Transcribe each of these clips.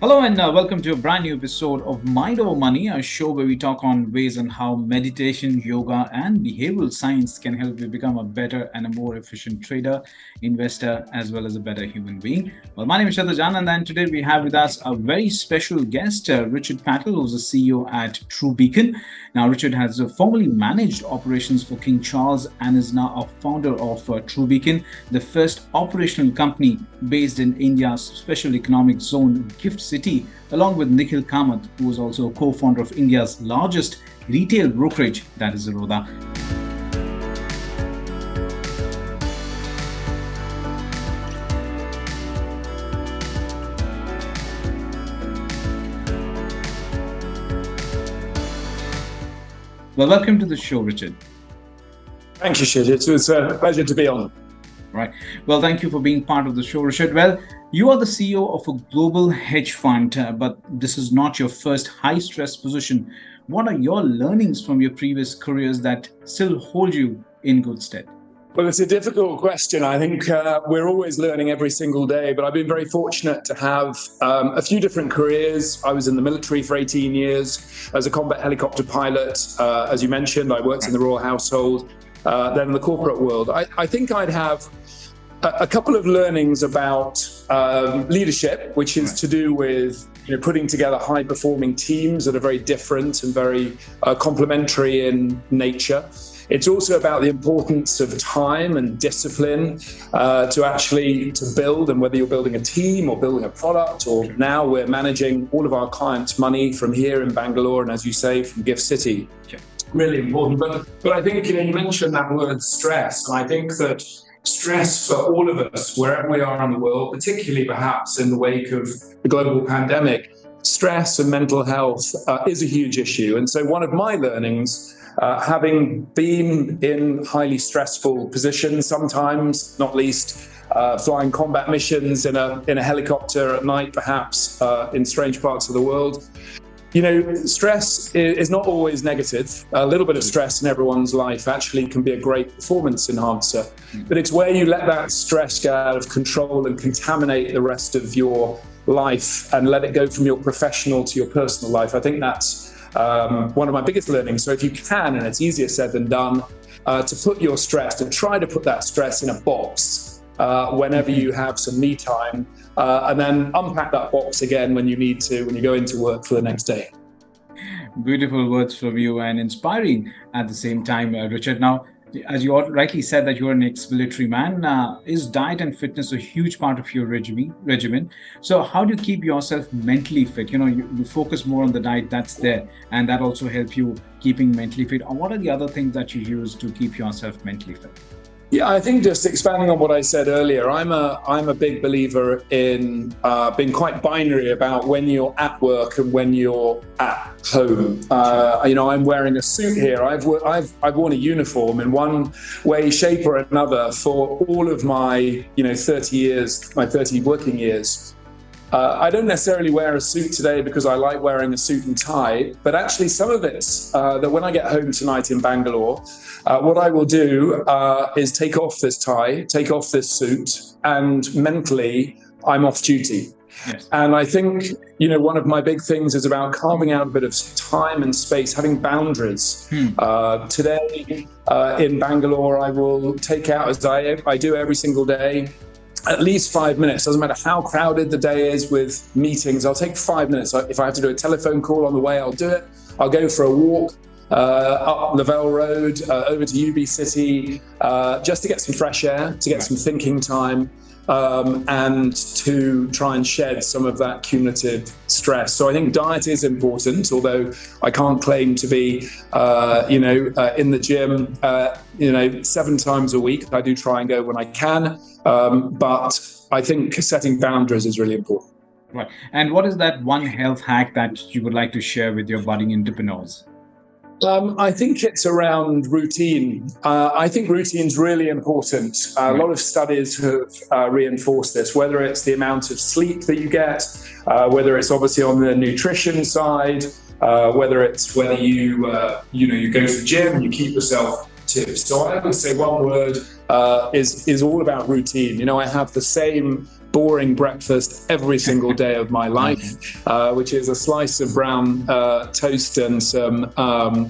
Hello and welcome to a brand new episode of Mind Over Money, a show where we talk on ways and how meditation, yoga, and behavioral science can help you become a better and a more efficient trader, investor, as well as a better human being. Well, my name is Shadha Janand, and today we have with us a very special guest, Richard Patel, who's the CEO at True Beacon. Now, Richard has formerly managed operations for King Charles and is now a founder of True Beacon, the first operational company based in India's special economic zone, Gift City, along with Nikhil Kamath, who is also a co-founder of India's largest retail brokerage, that is Zerodha. Well, welcome to the show, Richard. Thank you, Shid. It was a pleasure to be on. Right. Well, thank you for being part of the show, Richard. Well, you are the CEO of a global hedge fund, but this is not your first high-stress position. What are your learnings from your previous careers that still hold you in good stead? Well, it's a difficult question. I think we're always learning every single day, but I've been very fortunate to have a few different careers. I was in the military for 18 years as a combat helicopter pilot. As you mentioned, I worked in the royal household, then in the corporate world. I think I'd have a couple of learnings about leadership, which is to do with putting together high-performing teams that are very different and very complementary in nature. It's also about the importance of time and discipline to build, and whether you're building a team or building a product, or now we're managing all of our clients' money from here in Bangalore, and as you say, from Gift City. Sure. Really important. But I think you mentioned that word stress, and I think that stress for all of us, wherever we are in the world, particularly perhaps in the wake of the global pandemic, stress and mental health is a huge issue. And so one of my learnings, having been in highly stressful positions, sometimes, not least flying combat missions in a helicopter at night, perhaps in strange parts of the world, stress is not always negative. A little bit of stress in everyone's life actually can be a great performance enhancer. But it's where you let that stress get out of control and contaminate the rest of your life and let it go from your professional to your personal life. I think that's one of my biggest learnings. So if you can, and it's easier said than done, to try to put that stress in a box whenever you have some me time, and then unpack that box again when you need to, when you go into work for the next day. Beautiful words from you and inspiring at the same time, Richard. Now, as you rightly said that you're an ex-military man, is diet and fitness a huge part of your regimen? So how do you keep yourself mentally fit? You focus more on the diet that's there, and that also helps you keeping mentally fit. Or what are the other things that you use to keep yourself mentally fit? Yeah, I think just expanding on what I said earlier, I'm a big believer in being quite binary about when you're at work and when you're at home. I'm wearing a suit here. I've worn a uniform in one way, shape, or another for all of my 30 working years. I don't necessarily wear a suit today because I like wearing a suit and tie, but actually some of it's that when I get home tonight in Bangalore, what I will do is take off this tie, take off this suit, and mentally I'm off duty. Yes. And I think, one of my big things is about carving out a bit of time and space, having boundaries. Today in Bangalore, I will take out, as I do every single day, at least 5 minutes. Doesn't matter how crowded the day is with meetings, I'll take 5 minutes. If I have to do a telephone call on the way, I'll do it. I'll go for a walk up Lavelle Road, over to UB City, just to get some fresh air, to get some thinking time, and to try and shed some of that cumulative stress. So I think diet is important, although I can't claim to be, in the gym, 7 times a week. I do try and go when I can, but I think setting boundaries is really important. Right. And what is that one health hack that you would like to share with your budding entrepreneurs? I think it's around routine. I think routine's really important. A lot of studies have reinforced this, whether it's the amount of sleep that you get, whether it's obviously on the nutrition side, whether you go to the gym and you keep yourself tips. So I would say one word is all about routine. I have the same boring breakfast every single day of my life, which is a slice of brown toast and some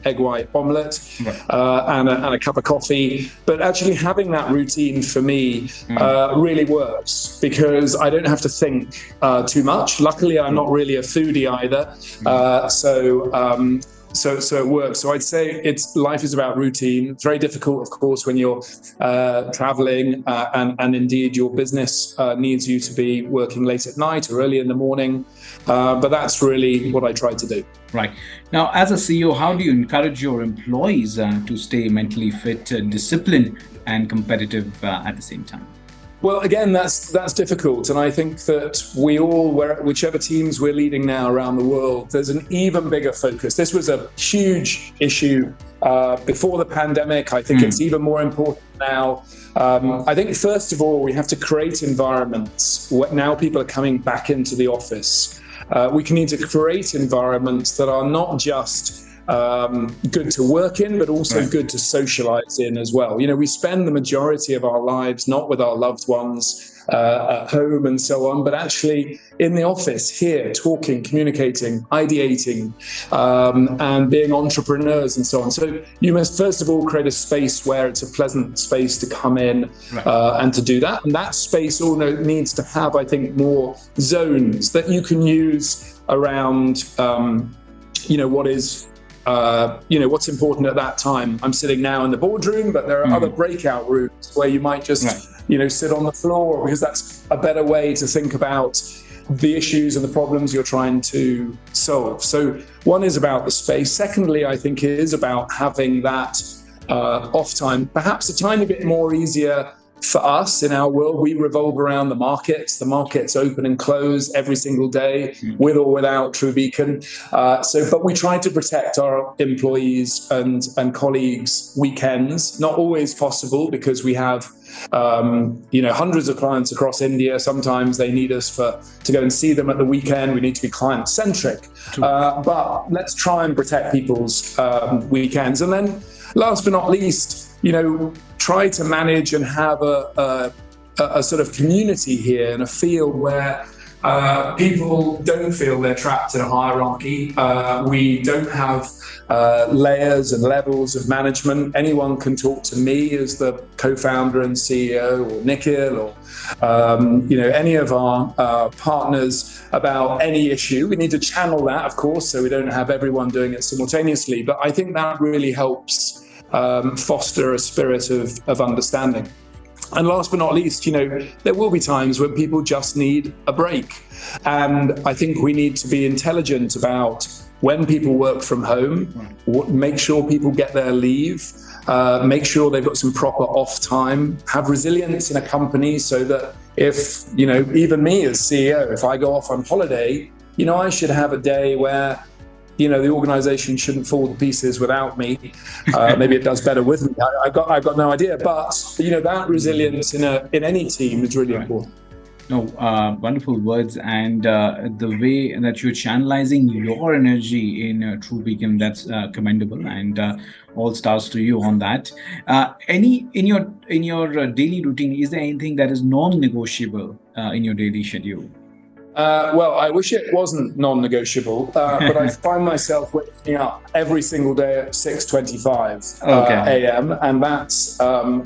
egg white omelette, and a cup of coffee. But actually having that routine for me really works, because I don't have to think too much. Luckily, I'm not really a foodie either, so it works. So I'd say life is about routine. It's very difficult, of course, when you're traveling, and indeed your business needs you to be working late at night or early in the morning. But that's really what I try to do. Right. Now, as a CEO, how do you encourage your employees to stay mentally fit, disciplined, and competitive at the same time? Well, again, that's difficult. And I think that we all, whichever teams we're leading now around the world, there's an even bigger focus. This was a huge issue before the pandemic. I think it's even more important now. I think, first of all, we have to create environments where now people are coming back into the office. We need to create environments that are not just good to work in, but also good to socialize in as well. We spend the majority of our lives not with our loved ones at home and so on, but actually in the office here, talking, communicating, ideating, and being entrepreneurs and so on. So you must first of all create a space where it's a pleasant space to come in and to do that. And that space also needs to have, I think, more zones that you can use around, what is what's important at that time. I'm sitting now in the boardroom, but there are other breakout rooms where you might just, sit on the floor, because that's a better way to think about the issues and the problems you're trying to solve. So one is about the space. Secondly, I think it is about having that off time, perhaps a tiny bit more easier for us in our world. We revolve around the markets. The markets open and close every single day, with or without TrueBeacon. But we try to protect our employees and colleagues' weekends. Not always possible, because we have hundreds of clients across India. Sometimes they need us to go and see them at the weekend. We need to be client-centric. But let's try and protect people's weekends. And then, last but not least, try to manage and have a sort of community here in a field where people don't feel they're trapped in a hierarchy. We don't have layers and levels of management. Anyone can talk to me as the co-founder and CEO, or Nikhil, or any of our partners about any issue. We need to channel that, of course, so we don't have everyone doing it simultaneously. But I think that really helps foster a spirit of understanding. And last but not least, there will be times when people just need a break. And I think we need to be intelligent about when people work from home, make sure people get their leave, make sure they've got some proper off time, have resilience in a company, so that if, even me as CEO, if I go off on holiday, I should have a day where the organization shouldn't fall to pieces without me. Maybe it does better with me. I've got no idea. But that resilience in any team is really important. No, wonderful words, and the way that you're channelizing your energy in TrueBeacon, that's commendable, and all stars to you on that. In your daily routine, is there anything that is non-negotiable in your daily schedule? Well, I wish it wasn't non-negotiable, but I find myself waking up every single day at 6:25 a.m. and that's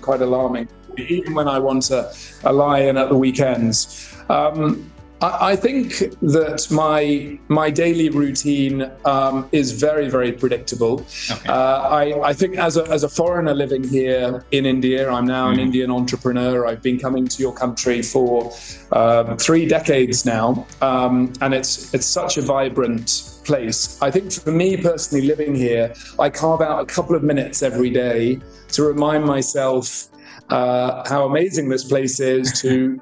quite alarming, even when I want to lie in at the weekends. I think that my daily routine is very, very predictable. I think as a foreigner living here in India, I'm now an Indian entrepreneur. I've been coming to your country for 3 decades now, and it's such a vibrant place. I think for me personally, living here, I carve out a couple of minutes every day to remind myself how amazing this place is, to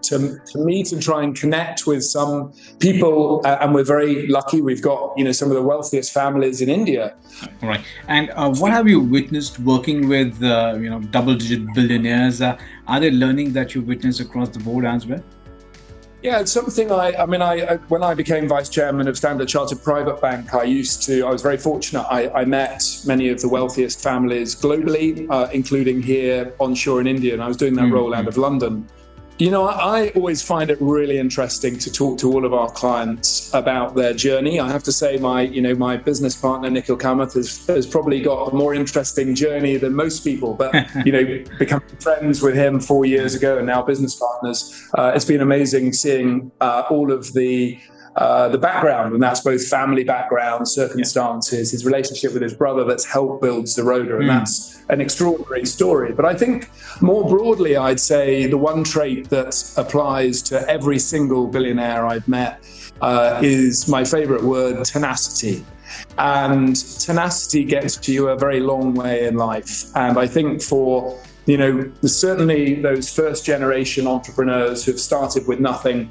meet and try and connect with some people, and we're very lucky. We've got some of the wealthiest families in India. All right. And what have you witnessed working with double-digit billionaires? Are there learnings that you witnessed across the board as well? Yeah, it's something I when I became vice chairman of Standard Chartered Private Bank, I was very fortunate. I met many of the wealthiest families globally, including here onshore in India, and I was doing that role out of London. I always find it really interesting to talk to all of our clients about their journey. I have to say, my business partner Nikhil Kamath has probably got a more interesting journey than most people. But becoming friends with him 4 years ago and now business partners, it's been amazing seeing all of the background, and that's both family background, circumstances, his relationship with his brother that's helped build Zerodha, and that's an extraordinary story. But I think more broadly, I'd say the one trait that applies to every single billionaire I've met is my favorite word, tenacity. And tenacity gets you a very long way in life. And I think for certainly those first generation entrepreneurs who've started with nothing,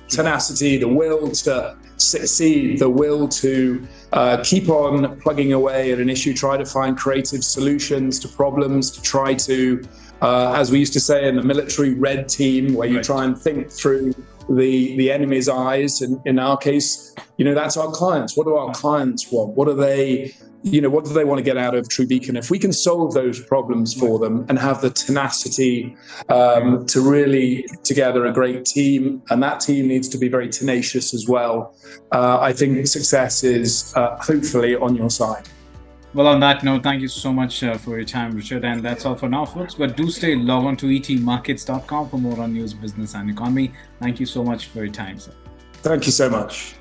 tenacity, the will to succeed, the will to keep on plugging away at an issue, try to find creative solutions to problems, to try to, as we used to say in the military, red team, where you try and think through the enemy's eyes. And in our case, that's our clients. What do our clients want? What do they want to get out of True Beacon? If we can solve those problems for them and have the tenacity to really put together a great team, and that team needs to be very tenacious as well, I think success is hopefully on your side. Well, on that note, thank you so much for your time, Richard. And that's all for now, folks. But do log on to etmarkets.com for more on news, business, and economy. Thank you so much for your time, sir. Thank you so much.